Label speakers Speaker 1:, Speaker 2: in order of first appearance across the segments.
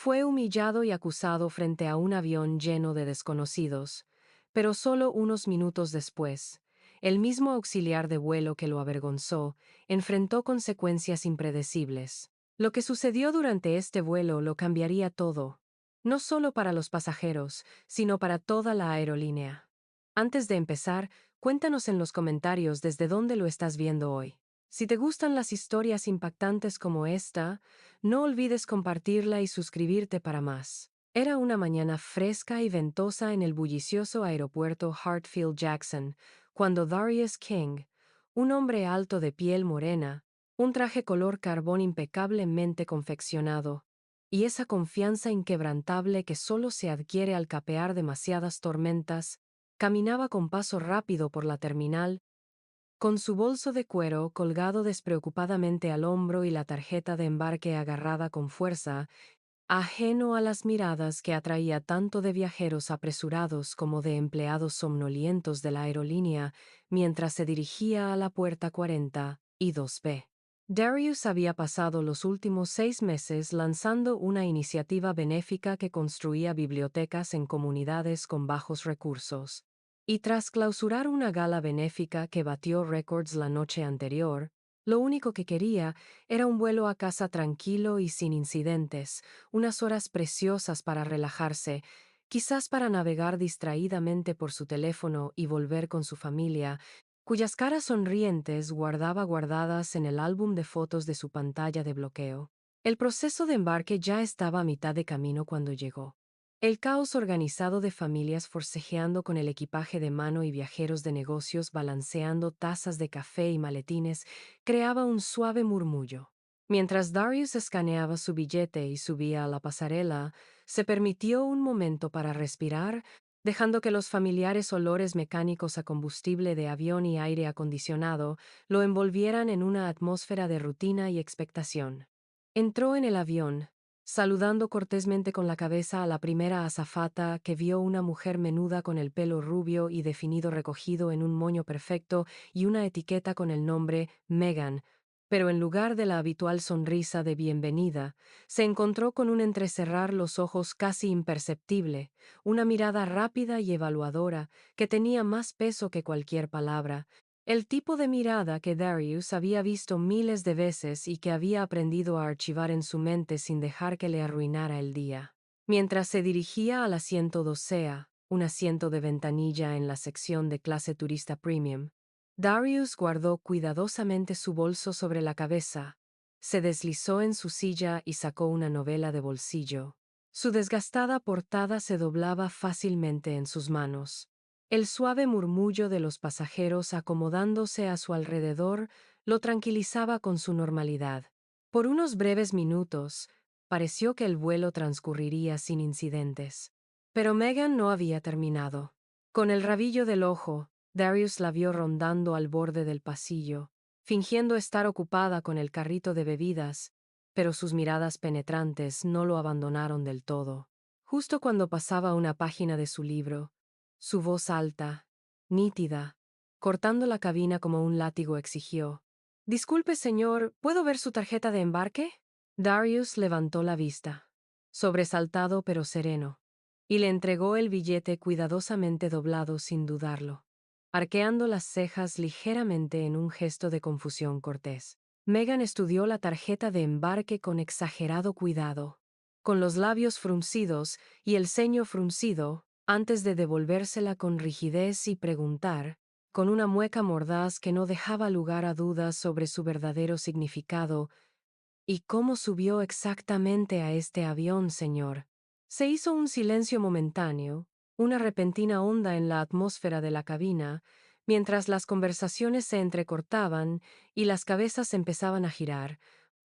Speaker 1: Fue humillado y acusado frente a un avión lleno de desconocidos, pero solo unos minutos después, el mismo auxiliar de vuelo que lo avergonzó enfrentó consecuencias impredecibles. Lo que sucedió durante este vuelo lo cambiaría todo, no solo para los pasajeros, sino para toda la aerolínea. Antes de empezar, cuéntanos en los comentarios desde dónde lo estás viendo hoy. Si te gustan las historias impactantes como esta, no olvides compartirla y suscribirte para más. Era una mañana fresca y ventosa en el bullicioso aeropuerto Hartfield-Jackson, cuando Darius King, un hombre alto de piel morena, un traje color carbón impecablemente confeccionado, y esa confianza inquebrantable que solo se adquiere al capear demasiadas tormentas, caminaba con paso rápido por la terminal, con su bolso de cuero colgado despreocupadamente al hombro y la tarjeta de embarque agarrada con fuerza, ajeno a las miradas que atraía tanto de viajeros apresurados como de empleados somnolientos de la aerolínea, mientras se dirigía a la puerta 42B. Darius había pasado los últimos 6 meses lanzando una iniciativa benéfica que construía bibliotecas en comunidades con bajos recursos. Y tras clausurar una gala benéfica que batió récords la noche anterior, lo único que quería era un vuelo a casa tranquilo y sin incidentes, unas horas preciosas para relajarse, quizás para navegar distraídamente por su teléfono y volver con su familia, cuyas caras sonrientes guardaba guardadas en el álbum de fotos de su pantalla de bloqueo. El proceso de embarque ya estaba a mitad de camino cuando llegó. El caos organizado de familias forcejeando con el equipaje de mano y viajeros de negocios balanceando tazas de café y maletines creaba un suave murmullo. Mientras Darius escaneaba su billete y subía a la pasarela, se permitió un momento para respirar, dejando que los familiares olores mecánicos a combustible de avión y aire acondicionado lo envolvieran en una atmósfera de rutina y expectación. Entró en el avión, saludando cortésmente con la cabeza a la primera azafata que vio una mujer menuda con el pelo rubio y definido recogido en un moño perfecto y una etiqueta con el nombre Megan, pero en lugar de la habitual sonrisa de bienvenida, se encontró con un entrecerrar los ojos casi imperceptible, una mirada rápida y evaluadora que tenía más peso que cualquier palabra, el tipo de mirada que Darius había visto miles de veces y que había aprendido a archivar en su mente sin dejar que le arruinara el día. Mientras se dirigía al asiento docea, un asiento de ventanilla en la sección de clase turista premium, Darius guardó cuidadosamente su bolso sobre la cabeza, se deslizó en su silla y sacó una novela de bolsillo. Su desgastada portada se doblaba fácilmente en sus manos. El suave murmullo de los pasajeros acomodándose a su alrededor lo tranquilizaba con su normalidad. Por unos breves minutos, pareció que el vuelo transcurriría sin incidentes. Pero Megan no había terminado. Con el rabillo del ojo, Darius la vio rondando al borde del pasillo, fingiendo estar ocupada con el carrito de bebidas, pero sus miradas penetrantes no lo abandonaron del todo. Justo cuando pasaba una página de su libro, su voz alta, nítida, cortando la cabina como un látigo exigió: «Disculpe, señor, ¿puedo ver su tarjeta de embarque?» Darius levantó la vista, sobresaltado pero sereno, y le entregó el billete cuidadosamente doblado sin dudarlo, arqueando las cejas ligeramente en un gesto de confusión cortés. Megan estudió la tarjeta de embarque con exagerado cuidado, con los labios fruncidos y el ceño fruncido, antes de devolvérsela con rigidez y preguntar, con una mueca mordaz que no dejaba lugar a dudas sobre su verdadero significado: «¿Y cómo subió exactamente a este avión, señor?» Se hizo un silencio momentáneo, una repentina onda en la atmósfera de la cabina, mientras las conversaciones se entrecortaban y las cabezas empezaban a girar,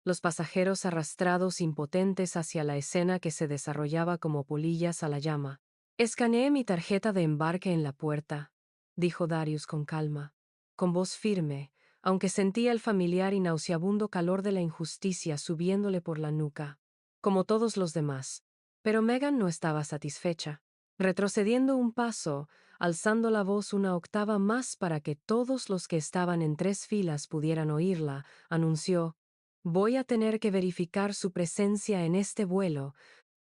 Speaker 1: los pasajeros arrastrados impotentes hacia la escena que se desarrollaba como polillas a la llama. «Escaneé mi tarjeta de embarque en la puerta», dijo Darius con calma, con voz firme, aunque sentía el familiar y nauseabundo calor de la injusticia subiéndole por la nuca, como todos los demás. Pero Megan no estaba satisfecha. Retrocediendo un paso, alzando la voz una octava más para que todos los que estaban en 3 filas pudieran oírla, anunció: «Voy a tener que verificar su presencia en este vuelo.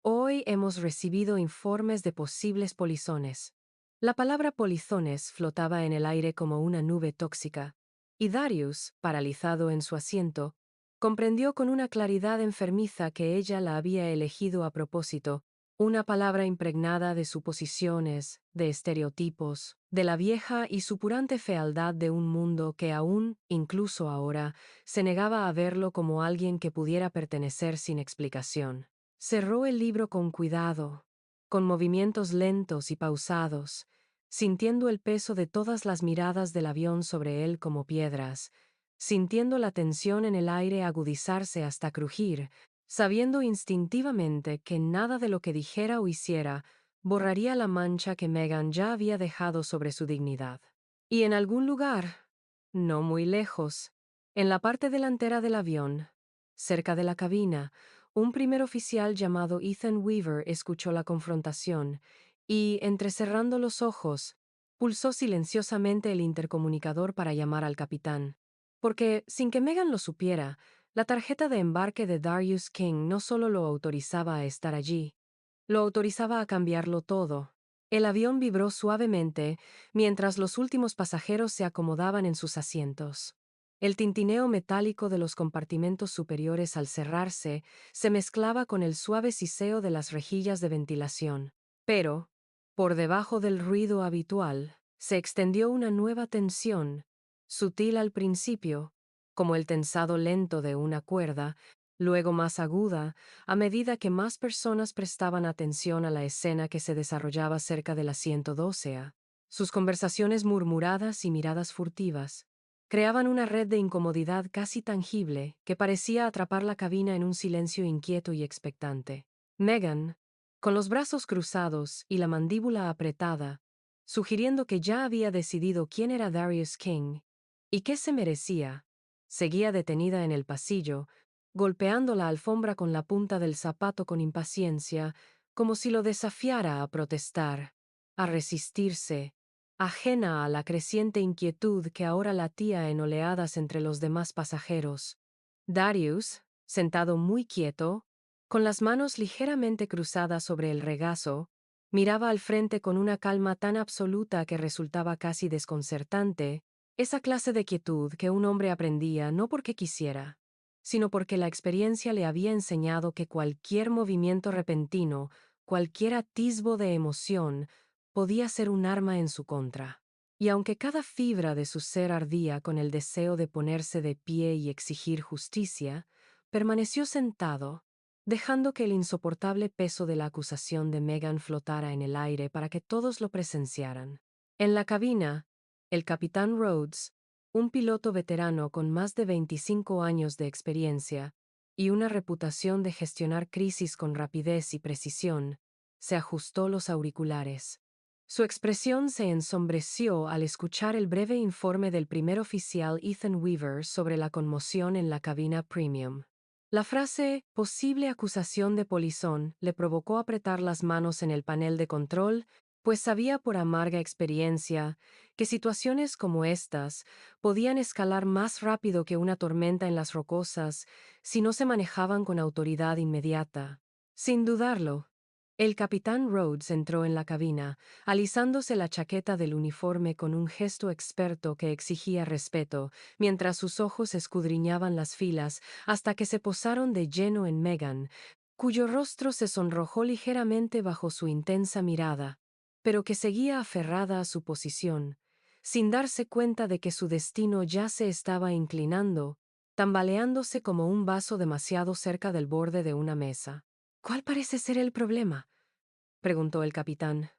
Speaker 1: Hoy hemos recibido informes de posibles polizones. La palabra polizones flotaba en el aire como una nube tóxica, y Darius, paralizado en su asiento, comprendió con una claridad enfermiza que ella la había elegido a propósito, una palabra impregnada de suposiciones, de estereotipos, de la vieja y supurante fealdad de un mundo que aún, incluso ahora, se negaba a verlo como alguien que pudiera pertenecer sin explicación. Cerró el libro con cuidado, con movimientos lentos y pausados, sintiendo el peso de todas las miradas del avión sobre él como piedras, sintiendo la tensión en el aire agudizarse hasta crujir, sabiendo instintivamente que nada de lo que dijera o hiciera borraría la mancha que Megan ya había dejado sobre su dignidad. Y en algún lugar, no muy lejos, en la parte delantera del avión, cerca de la cabina, un primer oficial llamado Ethan Weaver escuchó la confrontación y, entrecerrando los ojos, pulsó silenciosamente el intercomunicador para llamar al capitán. Porque, sin que Megan lo supiera, la tarjeta de embarque de Darius King no solo lo autorizaba a estar allí, lo autorizaba a cambiarlo todo. El avión vibró suavemente mientras los últimos pasajeros se acomodaban en sus asientos. El tintineo metálico de los compartimentos superiores al cerrarse se mezclaba con el suave siseo de las rejillas de ventilación. Pero, por debajo del ruido habitual, se extendió una nueva tensión, sutil al principio, como el tensado lento de una cuerda, luego más aguda, a medida que más personas prestaban atención a la escena que se desarrollaba cerca del asiento 12A. Sus conversaciones murmuradas y miradas furtivas creaban una red de incomodidad casi tangible que parecía atrapar la cabina en un silencio inquieto y expectante. Megan, con los brazos cruzados y la mandíbula apretada, sugiriendo que ya había decidido quién era Darius King y qué se merecía, seguía detenida en el pasillo, golpeando la alfombra con la punta del zapato con impaciencia, como si lo desafiara a protestar, a resistirse, ajena a la creciente inquietud que ahora latía en oleadas entre los demás pasajeros. Darius, sentado muy quieto, con las manos ligeramente cruzadas sobre el regazo, miraba al frente con una calma tan absoluta que resultaba casi desconcertante, esa clase de quietud que un hombre aprendía no porque quisiera, sino porque la experiencia le había enseñado que cualquier movimiento repentino, cualquier atisbo de emoción, podía ser un arma en su contra. Y aunque cada fibra de su ser ardía con el deseo de ponerse de pie y exigir justicia, permaneció sentado, dejando que el insoportable peso de la acusación de Megan flotara en el aire para que todos lo presenciaran. En la cabina, el capitán Rhodes, un piloto veterano con más de 25 años de experiencia y una reputación de gestionar crisis con rapidez y precisión, se ajustó los auriculares. Su expresión se ensombreció al escuchar el breve informe del primer oficial Ethan Weaver sobre la conmoción en la cabina premium. La frase «posible acusación de polizón» le provocó apretar las manos en el panel de control, pues sabía por amarga experiencia que situaciones como estas podían escalar más rápido que una tormenta en las rocosas si no se manejaban con autoridad inmediata. Sin dudarlo, el capitán Rhodes entró en la cabina, alisándose la chaqueta del uniforme con un gesto experto que exigía respeto, mientras sus ojos escudriñaban las filas hasta que se posaron de lleno en Megan, cuyo rostro se sonrojó ligeramente bajo su intensa mirada, pero que seguía aferrada a su posición, sin darse cuenta de que su destino ya se estaba inclinando, tambaleándose como un vaso demasiado cerca del borde de una mesa. ¿Cuál parece ser el problema?, preguntó el capitán,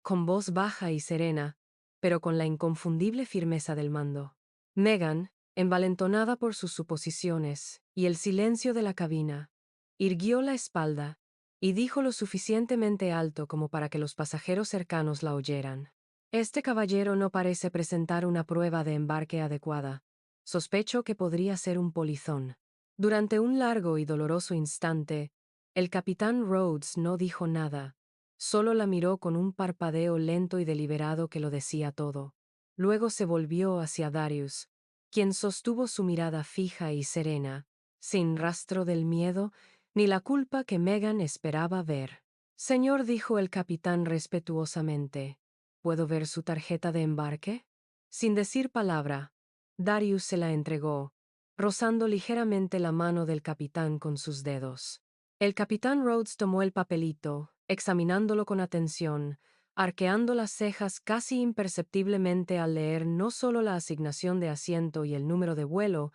Speaker 1: con voz baja y serena, pero con la inconfundible firmeza del mando. Megan, envalentonada por sus suposiciones y el silencio de la cabina, irguió la espalda y dijo lo suficientemente alto como para que los pasajeros cercanos la oyeran. Este caballero no parece presentar una prueba de embarque adecuada. Sospecho que podría ser un polizón. Durante un largo y doloroso instante, el capitán Rhodes no dijo nada, solo la miró con un parpadeo lento y deliberado que lo decía todo. Luego se volvió hacia Darius, quien sostuvo su mirada fija y serena, sin rastro del miedo ni la culpa que Megan esperaba ver. Señor, dijo el capitán respetuosamente, ¿puedo ver su tarjeta de embarque? Sin decir palabra, Darius se la entregó, rozando ligeramente la mano del capitán con sus dedos. El capitán Rhodes tomó el papelito, examinándolo con atención, arqueando las cejas casi imperceptiblemente al leer no solo la asignación de asiento y el número de vuelo,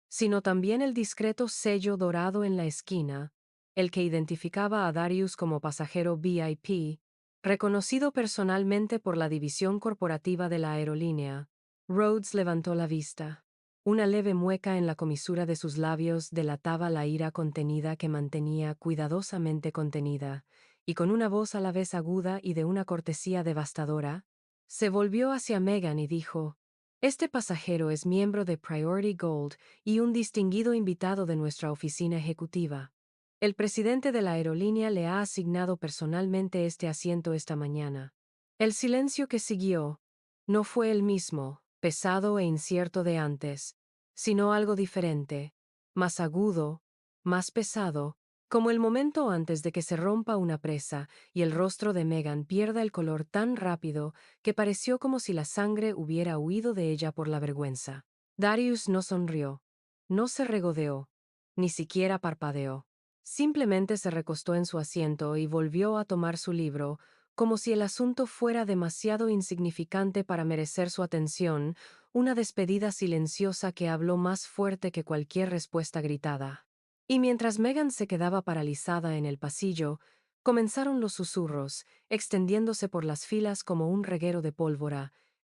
Speaker 1: sino también el discreto sello dorado en la esquina, el que identificaba a Darius como pasajero VIP, reconocido personalmente por la división corporativa de la aerolínea. Rhodes levantó la vista. Una leve mueca en la comisura de sus labios delataba la ira contenida que mantenía cuidadosamente contenida, y con una voz a la vez aguda y de una cortesía devastadora, se volvió hacia Megan y dijo: «Este pasajero es miembro de Priority Gold y un distinguido invitado de nuestra oficina ejecutiva. El presidente de la aerolínea le ha asignado personalmente este asiento esta mañana». El silencio que siguió no fue el mismo, pesado e incierto de antes, sino algo diferente, más agudo, más pesado, como el momento antes de que se rompa una presa y el rostro de Megan pierda el color tan rápido que pareció como si la sangre hubiera huido de ella por la vergüenza. Darius no sonrió, no se regodeó, ni siquiera parpadeó. Simplemente se recostó en su asiento y volvió a tomar su libro, como si el asunto fuera demasiado insignificante para merecer su atención, una despedida silenciosa que habló más fuerte que cualquier respuesta gritada. Y mientras Megan se quedaba paralizada en el pasillo, comenzaron los susurros, extendiéndose por las filas como un reguero de pólvora,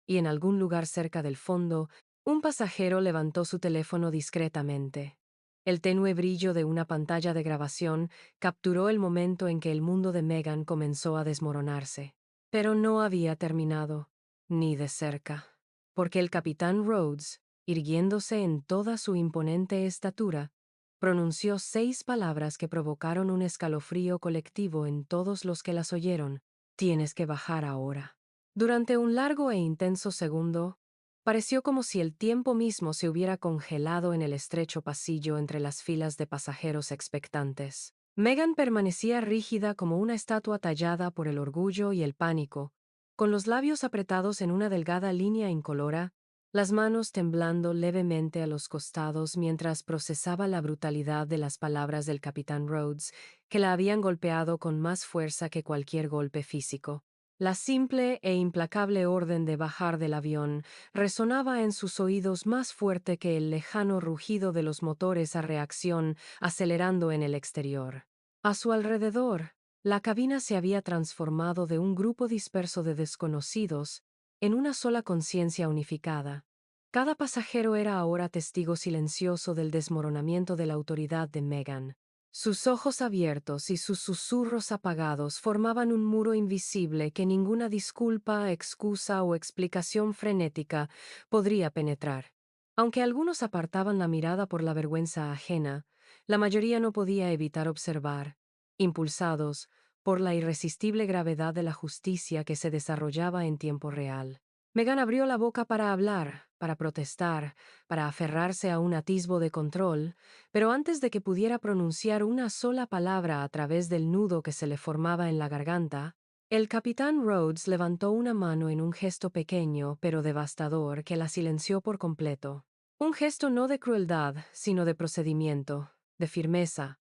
Speaker 1: y en algún lugar cerca del fondo, un pasajero levantó su teléfono discretamente. El tenue brillo de una pantalla de grabación capturó el momento en que el mundo de Megan comenzó a desmoronarse. Pero no había terminado, ni de cerca, porque el capitán Rhodes, irguiéndose en toda su imponente estatura, pronunció 6 palabras que provocaron un escalofrío colectivo en todos los que las oyeron. «Tienes que bajar ahora». Durante un largo e intenso segundo, pareció como si el tiempo mismo se hubiera congelado en el estrecho pasillo entre las filas de pasajeros expectantes. Megan permanecía rígida como una estatua tallada por el orgullo y el pánico, con los labios apretados en una delgada línea incolora, las manos temblando levemente a los costados mientras procesaba la brutalidad de las palabras del capitán Rhodes, que la habían golpeado con más fuerza que cualquier golpe físico. La simple e implacable orden de bajar del avión resonaba en sus oídos más fuerte que el lejano rugido de los motores a reacción acelerando en el exterior. A su alrededor, la cabina se había transformado de un grupo disperso de desconocidos en una sola conciencia unificada. Cada pasajero era ahora testigo silencioso del desmoronamiento de la autoridad de Megan. Sus ojos abiertos y sus susurros apagados formaban un muro invisible que ninguna disculpa, excusa o explicación frenética podría penetrar. Aunque algunos apartaban la mirada por la vergüenza ajena, la mayoría no podía evitar observar, impulsados por la irresistible gravedad de la justicia que se desarrollaba en tiempo real. Megan abrió la boca para hablar, para protestar, para aferrarse a un atisbo de control, pero antes de que pudiera pronunciar una sola palabra a través del nudo que se le formaba en la garganta, el capitán Rhodes levantó una mano en un gesto pequeño pero devastador que la silenció por completo. Un gesto no de crueldad, sino de procedimiento, de firmeza.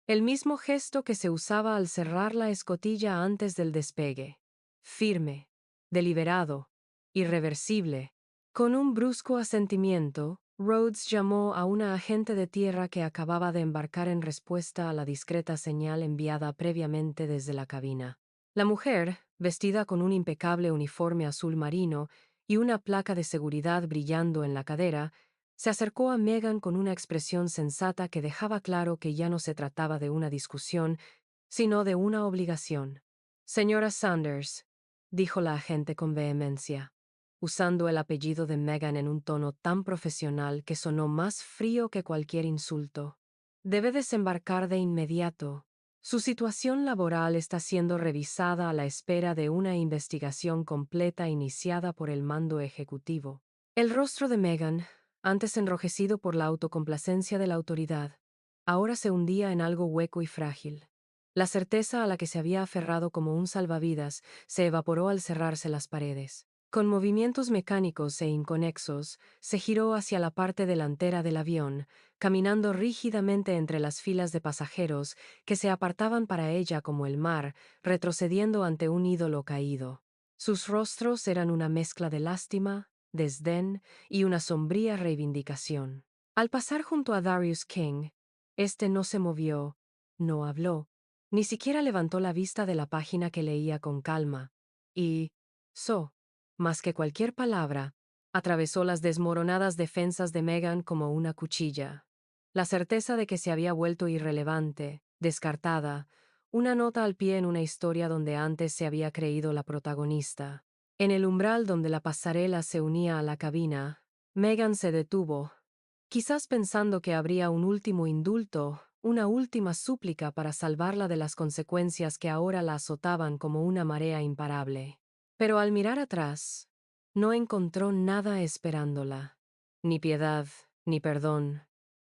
Speaker 1: El mismo gesto que se usaba al cerrar la escotilla antes del despegue. Firme, deliberado, irreversible. Con un brusco asentimiento, Rhodes llamó a una agente de tierra que acababa de embarcar en respuesta a la discreta señal enviada previamente desde la cabina. La mujer, vestida con un impecable uniforme azul marino y una placa de seguridad brillando en la cadera, se acercó a Megan con una expresión sensata que dejaba claro que ya no se trataba de una discusión, sino de una obligación. «Señora Sanders», dijo la agente con vehemencia, usando el apellido de Megan en un tono tan profesional que sonó más frío que cualquier insulto. «Debe desembarcar de inmediato. Su situación laboral está siendo revisada a la espera de una investigación completa iniciada por el mando ejecutivo». El rostro de Megan, antes enrojecido por la autocomplacencia de la autoridad, ahora se hundía en algo hueco y frágil. La certeza a la que se había aferrado como un salvavidas se evaporó al cerrarse las paredes. Con movimientos mecánicos e inconexos, se giró hacia la parte delantera del avión, caminando rígidamente entre las filas de pasajeros que se apartaban para ella como el mar, retrocediendo ante un ídolo caído. Sus rostros eran una mezcla de lástima, desdén y una sombría reivindicación. Al pasar junto a Darius King, este no se movió, no habló, ni siquiera levantó la vista de la página que leía con calma, y, más que cualquier palabra, atravesó las desmoronadas defensas de Megan como una cuchilla. La certeza de que se había vuelto irrelevante, descartada, una nota al pie en una historia donde antes se había creído la protagonista. En el umbral donde la pasarela se unía a la cabina, Megan se detuvo, quizás pensando que habría un último indulto, una última súplica para salvarla de las consecuencias que ahora la azotaban como una marea imparable. Pero al mirar atrás, no encontró nada esperándola. Ni piedad, ni perdón,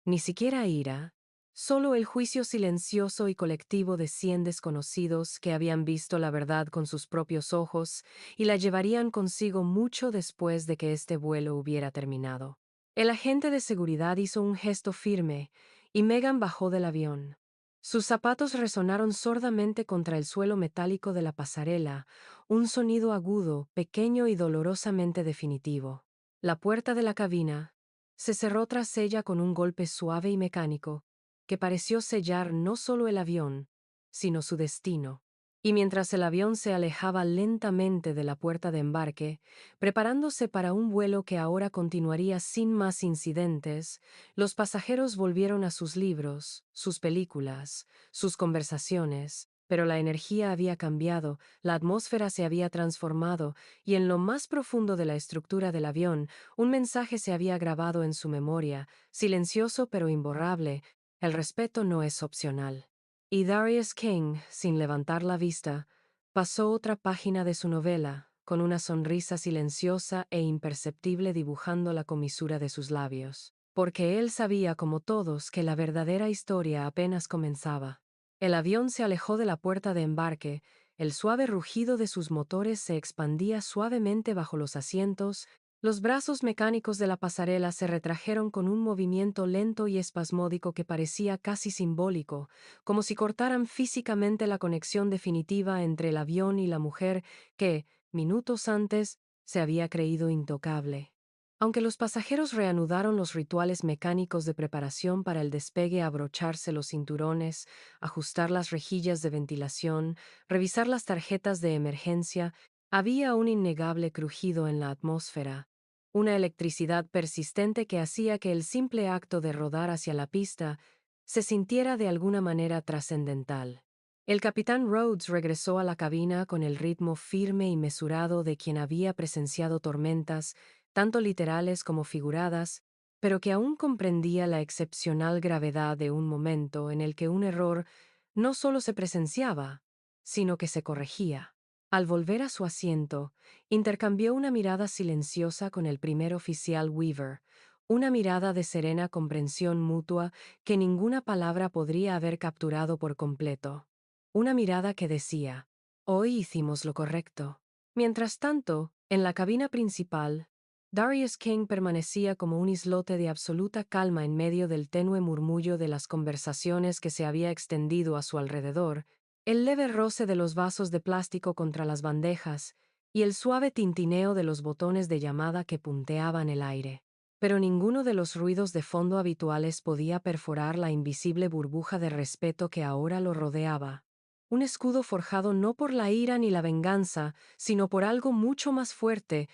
Speaker 1: ni siquiera ira, solo el juicio silencioso y colectivo de 100 desconocidos que habían visto la verdad con sus propios ojos y la llevarían consigo mucho después de que este vuelo hubiera terminado. El agente de seguridad hizo un gesto firme y Megan bajó del avión. Sus zapatos resonaron sordamente contra el suelo metálico de la pasarela, un sonido agudo, pequeño y dolorosamente definitivo. La puerta de la cabina se cerró tras ella con un golpe suave y mecánico, que pareció sellar no solo el avión, sino su destino. Y mientras el avión se alejaba lentamente de la puerta de embarque, preparándose para un vuelo que ahora continuaría sin más incidentes, los pasajeros volvieron a sus libros, sus películas, sus conversaciones, pero la energía había cambiado, la atmósfera se había transformado, y en lo más profundo de la estructura del avión, un mensaje se había grabado en su memoria, silencioso pero imborrable: el respeto no es opcional. Y Darius King, sin levantar la vista, pasó otra página de su novela, con una sonrisa silenciosa e imperceptible dibujando la comisura de sus labios, porque él sabía, como todos, que la verdadera historia apenas comenzaba. El avión se alejó de la puerta de embarque, el suave rugido de sus motores se expandía suavemente bajo los asientos, los brazos mecánicos de la pasarela se retrajeron con un movimiento lento y espasmódico que parecía casi simbólico, como si cortaran físicamente la conexión definitiva entre el avión y la mujer que, minutos antes, se había creído intocable. Aunque los pasajeros reanudaron los rituales mecánicos de preparación para el despegue, abrocharse los cinturones, ajustar las rejillas de ventilación, revisar las tarjetas de emergencia, había un innegable crujido en la atmósfera, una electricidad persistente que hacía que el simple acto de rodar hacia la pista se sintiera de alguna manera trascendental. El capitán Rhodes regresó a la cabina con el ritmo firme y mesurado de quien había presenciado tormentas, tanto literales como figuradas, pero que aún comprendía la excepcional gravedad de un momento en el que un error no solo se presenciaba, sino que se corregía. Al volver a su asiento, intercambió una mirada silenciosa con el primer oficial Weaver, una mirada de serena comprensión mutua que ninguna palabra podría haber capturado por completo. Una mirada que decía: hoy hicimos lo correcto. Mientras tanto, en la cabina principal, Darius King permanecía como un islote de absoluta calma en medio del tenue murmullo de las conversaciones que se había extendido a su alrededor, el leve roce de los vasos de plástico contra las bandejas y el suave tintineo de los botones de llamada que punteaban el aire. Pero ninguno de los ruidos de fondo habituales podía perforar la invisible burbuja de respeto que ahora lo rodeaba. Un escudo forjado no por la ira ni la venganza, sino por algo mucho más fuerte: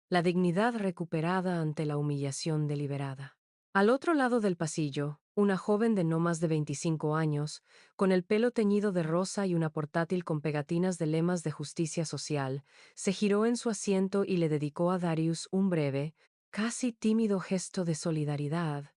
Speaker 1: la dignidad recuperada ante la humillación deliberada. Al otro lado del pasillo, una joven de no más de 25 años, con el pelo teñido de rosa y una portátil con pegatinas de lemas de justicia social, se giró en su asiento y le dedicó a Darius un breve, casi tímido gesto de solidaridad,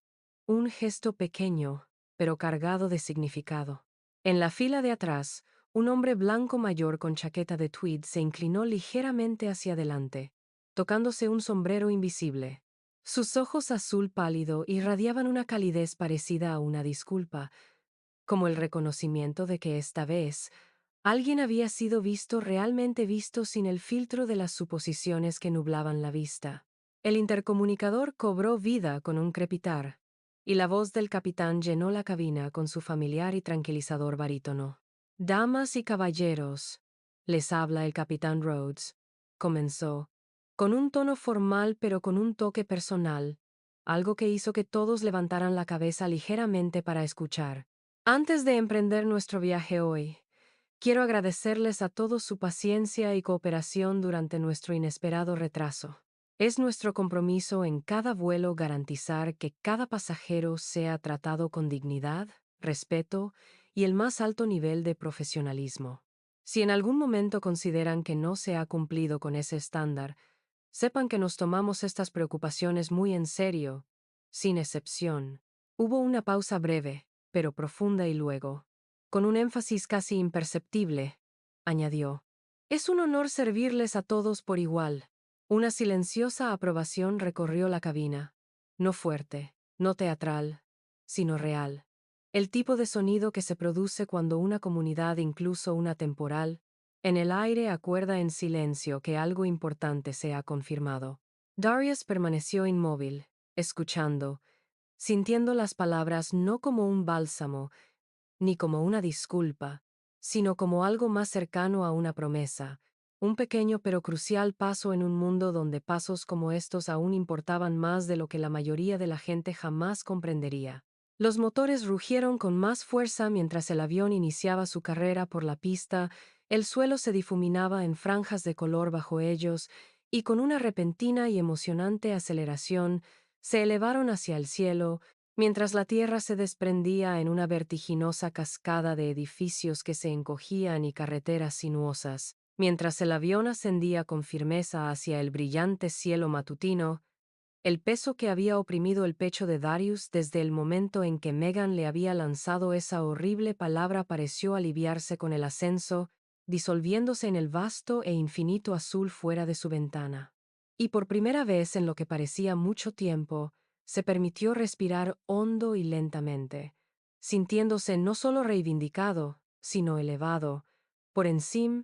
Speaker 1: un gesto pequeño, pero cargado de significado. En la fila de atrás, un hombre blanco mayor con chaqueta de tweed se inclinó ligeramente hacia adelante, tocándose un sombrero invisible. Sus ojos azul pálido irradiaban una calidez parecida a una disculpa, como el reconocimiento de que esta vez alguien había sido visto realmente visto sin el filtro de las suposiciones que nublaban la vista. El intercomunicador cobró vida con un crepitar, y la voz del capitán llenó la cabina con su familiar y tranquilizador barítono. Damas y caballeros, les habla el capitán Rhodes, comenzó, con un tono formal pero con un toque personal, algo que hizo que todos levantaran la cabeza ligeramente para escuchar. Antes de emprender nuestro viaje hoy, quiero agradecerles a todos su paciencia y cooperación durante nuestro inesperado retraso. Es nuestro compromiso en cada vuelo garantizar que cada pasajero sea tratado con dignidad, respeto y el más alto nivel de profesionalismo. Si en algún momento consideran que no se ha cumplido con ese estándar, sepan que nos tomamos estas preocupaciones muy en serio, sin excepción. Hubo una pausa breve, pero profunda y luego, con un énfasis casi imperceptible, añadió: Es un honor servirles a todos por igual. Una silenciosa aprobación recorrió la cabina. No fuerte, no teatral, sino real. El tipo de sonido que se produce cuando una comunidad, incluso una temporal, en el aire acuerda en silencio que algo importante se ha confirmado. Darius permaneció inmóvil, escuchando, sintiendo las palabras no como un bálsamo, ni como una disculpa, sino como algo más cercano a una promesa, un pequeño pero crucial paso en un mundo donde pasos como estos aún importaban más de lo que la mayoría de la gente jamás comprendería. Los motores rugieron con más fuerza mientras el avión iniciaba su carrera por la pista, el suelo se difuminaba en franjas de color bajo ellos, y con una repentina y emocionante aceleración, se elevaron hacia el cielo, mientras la tierra se desprendía en una vertiginosa cascada de edificios que se encogían y carreteras sinuosas. Mientras el avión ascendía con firmeza hacia el brillante cielo matutino, el peso que había oprimido el pecho de Darius desde el momento en que Megan le había lanzado esa horrible palabra pareció aliviarse con el ascenso, disolviéndose en el vasto e infinito azul fuera de su ventana. Y por primera vez en lo que parecía mucho tiempo, se permitió respirar hondo y lentamente, sintiéndose no solo reivindicado, sino elevado, por encima